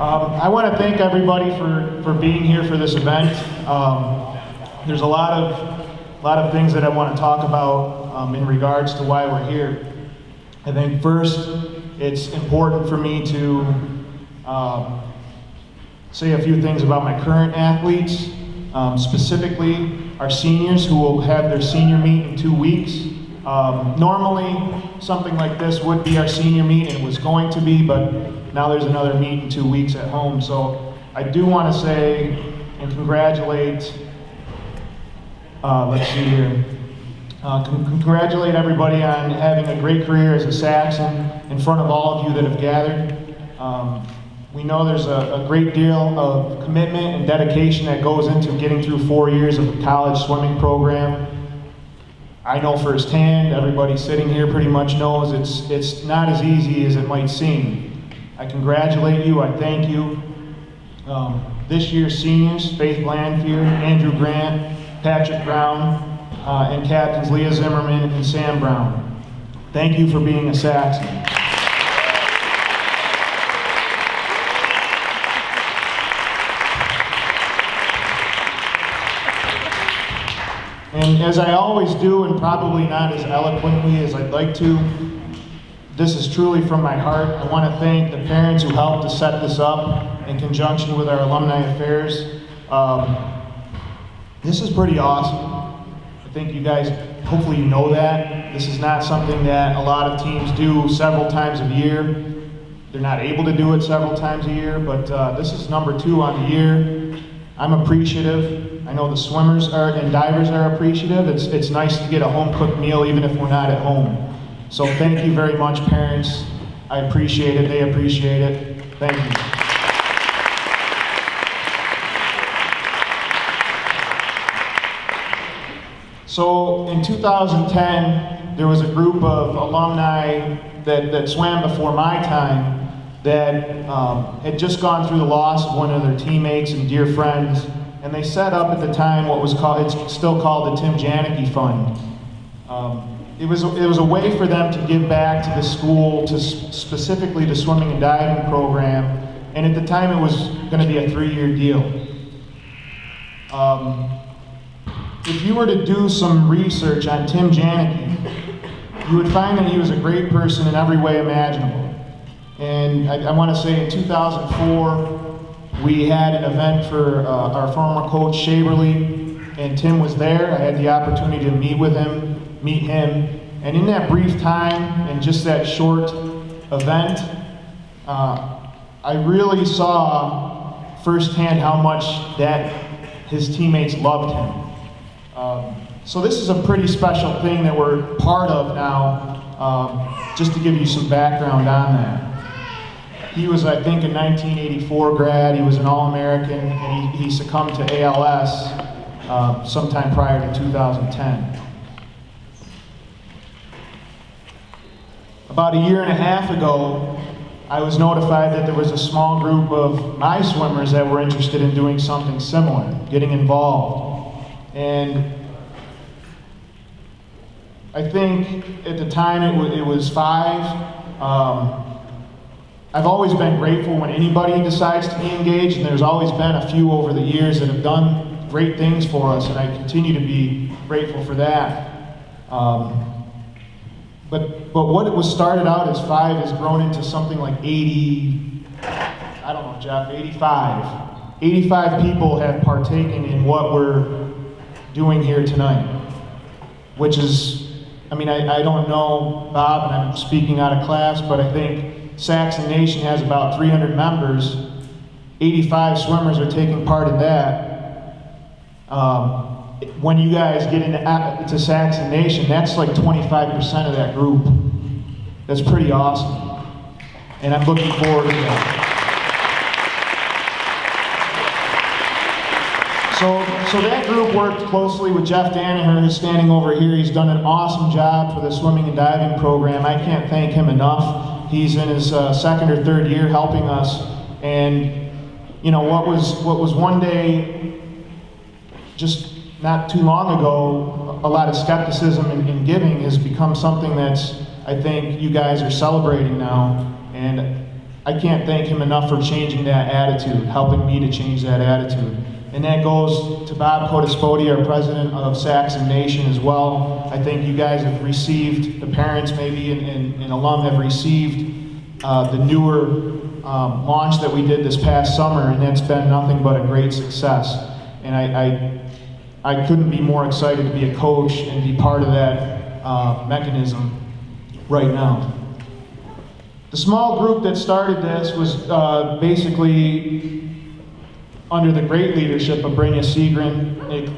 I want to thank everybody for being here for this event. There's a lot of things that I want to talk about in regards to why we're here. I think first, it's important for me to say a few things about my current athletes, specifically our seniors who will have their senior meet in 2 weeks. Normally, something like this would be our senior meet, and it was going to be, but now there's another meet in 2 weeks at home. So I do want to say and congratulate, let's see here, congratulate everybody on having a great career as a Saxon in front of all of you that have gathered. We know there's a great deal of commitment and dedication that goes into getting through 4 years of a college swimming program. I know firsthand, everybody sitting here pretty much knows it's not as easy as it might seem. I congratulate you, I thank you. This year's seniors, Faith Blandfield, Andrew Grant, Patrick Brown, and captains Leah Zimmerman and Sam Brown. Thank you for being a Saxon. And as I always do, and probably not as eloquently as I'd like to, this is truly from my heart. I want to thank the parents who helped to set this up in conjunction with our alumni affairs. This is pretty awesome. I think you guys, hopefully you know that. This is not something that a lot of teams do several times a year. They're not able to do it several times a year, but this is number 2 on the year. I'm appreciative. I know the swimmers and divers are appreciative. It's nice to get a home-cooked meal even if we're not at home. So thank you very much, parents. I appreciate it. They appreciate it. Thank you. So in 2010, there was a group of alumni that swam before my time that had just gone through the loss of one of their teammates and dear friends, and they set up at the time what was called, it's still called the Tim Janicki Fund. It was a way for them to give back to the school, to specifically the swimming and diving program, and at the time it was going to be a 3-year deal. If you were to do some research on Tim Janicki, you would find that he was a great person in every way imaginable. And I want to say in 2004, we had an event for our former coach, Shaberly, and Tim was there. I had the opportunity to meet him, and in that brief time, and just that short event, I really saw firsthand how much that his teammates loved him. So this is a pretty special thing that we're part of now, just to give you some background on that. He was, I think, a 1984 grad. He was an All-American, and he succumbed to ALS sometime prior to 2010. About a year and a half ago, I was notified that there was a small group of my swimmers that were interested in doing something similar, getting involved. And I think at the time it was 5. I've always been grateful when anybody decides to be engaged, and there's always been a few over the years that have done great things for us, and I continue to be grateful for that. But what it was started out as 5 has grown into something like 80, I don't know, Jeff, 85. 85 people have partaken in what we're doing here tonight, which is, I mean, I don't know, Bob, and I'm speaking out of class, but I think Saxon Nation has about 300 members. 85 swimmers are taking part in that. When you guys get into Saxon Nation, that's like 25% of that group. That's pretty awesome. And I'm looking forward to that. So that group worked closely with Jeff Danaher, who's standing over here. He's done an awesome job for the swimming and diving program. I can't thank him enough. He's in his 2nd or 3rd year helping us. And you know, what was one day, just not too long ago, a lot of skepticism in giving has become something that's, I think, you guys are celebrating now. And I can't thank him enough for changing that attitude, helping me to change that attitude. And that goes to Bob Codispoti, our president of Saxon Nation as well. I think you guys have received, the parents maybe and alum have received the newer launch that we did this past summer, and that's been nothing but a great success. And I couldn't be more excited to be a coach and be part of that mechanism right now. The small group that started this was basically under the great leadership of Brynja Seagren.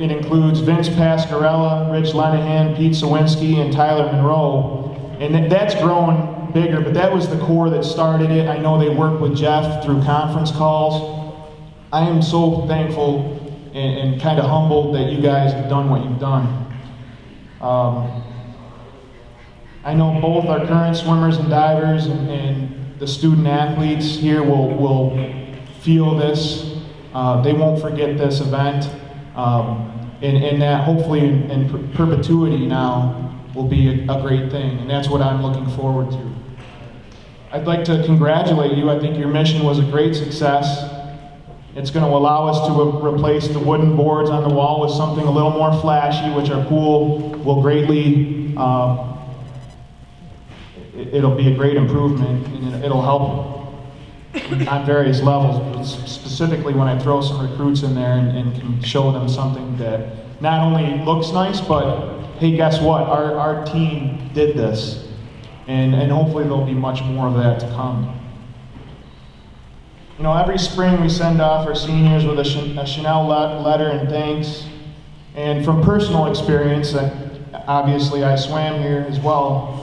It includes Vince Pascarella, Rich Lenahan, Pete Sawinski, and Tyler Monroe. And that's grown bigger, but that was the core that started it. I know they work with Jeff through conference calls. I am so thankful and kind of humbled that you guys have done what you've done. I know both our current swimmers and divers and the student athletes here will feel this. They won't forget this event, and that hopefully in perpetuity now will be a great thing, and that's what I'm looking forward to. I'd like to congratulate you. I think your mission was a great success. It's going to allow us to replace the wooden boards on the wall with something a little more flashy, which our pool will greatly, it'll be a great improvement, and it'll help on various levels, specifically when I throw some recruits in there and can show them something that not only looks nice, but hey, guess what? Our team did this. And hopefully there'll be much more of that to come. You know, every spring we send off our seniors with a Chanel letter and thanks. And from personal experience, obviously I swam here as well.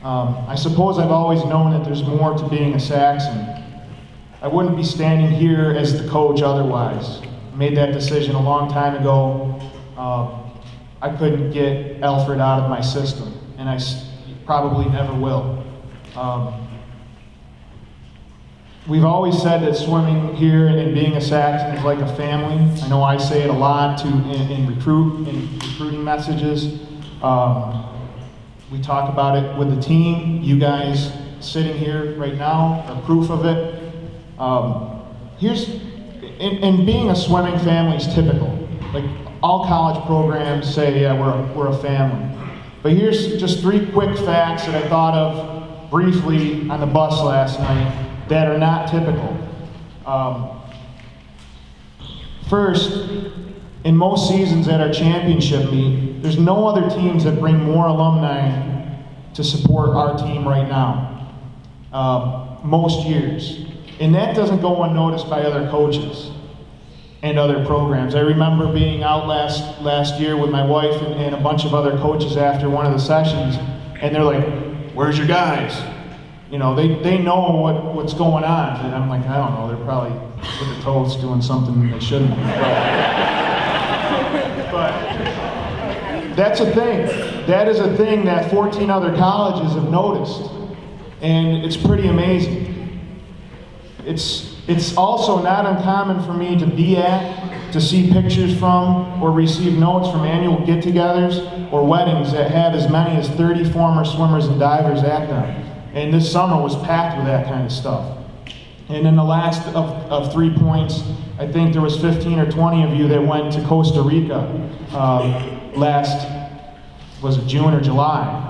I suppose I've always known that there's more to being a Saxon. I wouldn't be standing here as the coach otherwise. I made that decision a long time ago. I couldn't get Alfred out of my system, and I probably never will. We've always said that swimming here and being a Saxon is like a family. I know I say it a lot in recruiting messages. We talk about it with the team. You guys sitting here right now are proof of it. And being a swimming family is typical. Like all college programs say, yeah, we're a family. But here's just 3 quick facts that I thought of briefly on the bus last night that are not typical. First, in most seasons at our championship meet, there's no other teams that bring more alumni to support our team right now. Most years. And that doesn't go unnoticed by other coaches and other programs. I remember being out last year with my wife and a bunch of other coaches after one of the sessions, and they're like, "Where's your guys?" You know, they know what's going on. And I'm like, I don't know, they're probably with the toes doing something they shouldn't be. But that's a thing. That is a thing that 14 other colleges have noticed. And it's pretty amazing. It's also not uncommon for me to be at, to see pictures from, or receive notes from annual get-togethers or weddings that have as many as 30 former swimmers and divers at them. And this summer was packed with that kind of stuff. And in the last of 3 points, I think there was 15 or 20 of you that went to Costa Rica was it June or July?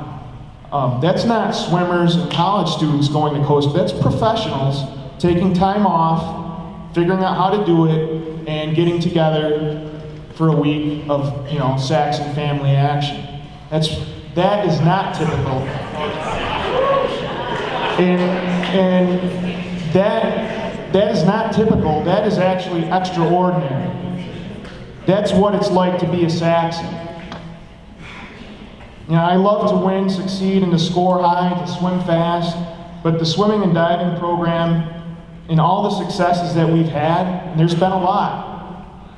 That's not swimmers and college students going to Costa, that's professionals taking time off, figuring out how to do it, and getting together for a week of, you know, Saxon family action. That is not typical. And that is not typical. That is actually extraordinary. That's what it's like to be a Saxon. You know, I love to win, succeed, and to score high, to swim fast, but the swimming and diving program and all the successes that we've had, and there's been a lot.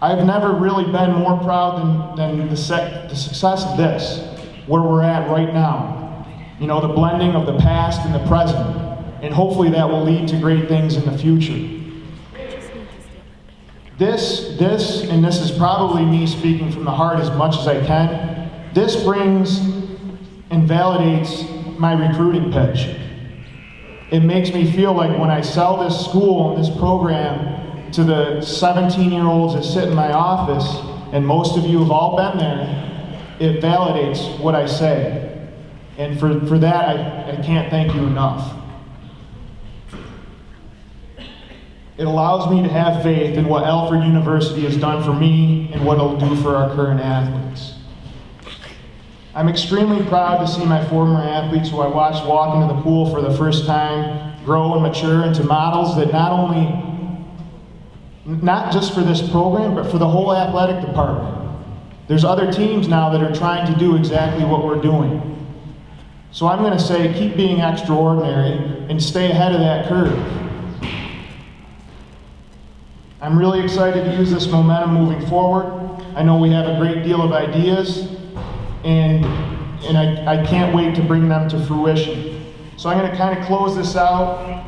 I've never really been more proud than the success of this, where we're at right now. You know, the blending of the past and the present, and hopefully that will lead to great things in the future. This is probably me speaking from the heart as much as I can, this brings and validates my recruiting pitch. it makes me feel like when I sell this school and this program to the 17-year-olds that sit in my office, and most of you have all been there, it validates what I say. And for that, I can't thank you enough. It allows me to have faith in what Alfred University has done for me and what it'll do for our current athletes. I'm extremely proud to see my former athletes who I watched walk into the pool for the first time grow and mature into models that not just for this program, but for the whole athletic department. There's other teams now that are trying to do exactly what we're doing. So I'm going to say, keep being extraordinary and stay ahead of that curve. I'm really excited to use this momentum moving forward. I know we have a great deal of ideas, and I can't wait to bring them to fruition. So I'm going to kind of close this out.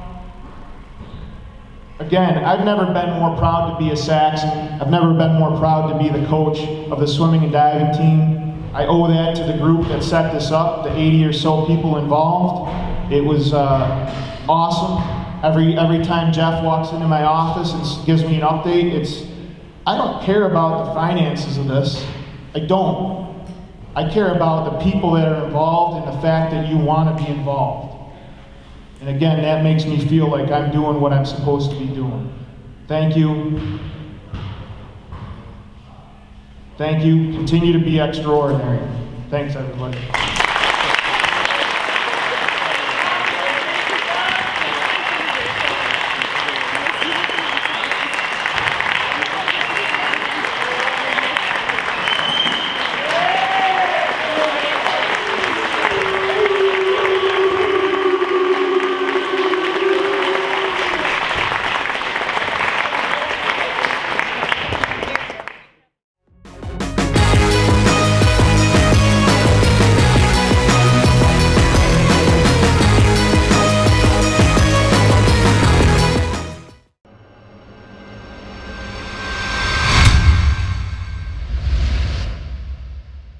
Again, I've never been more proud to be a Saxon. I've never been more proud to be the coach of the swimming and diving team. I owe that to the group that set this up, the 80 or so people involved. It was awesome. Every time Jeff walks into my office and gives me an update, I don't care about the finances of this. I don't. I care about the people that are involved and the fact that you want to be involved. And again, that makes me feel like I'm doing what I'm supposed to be doing. Thank you. Thank you. Continue to be extraordinary. Thanks, everybody.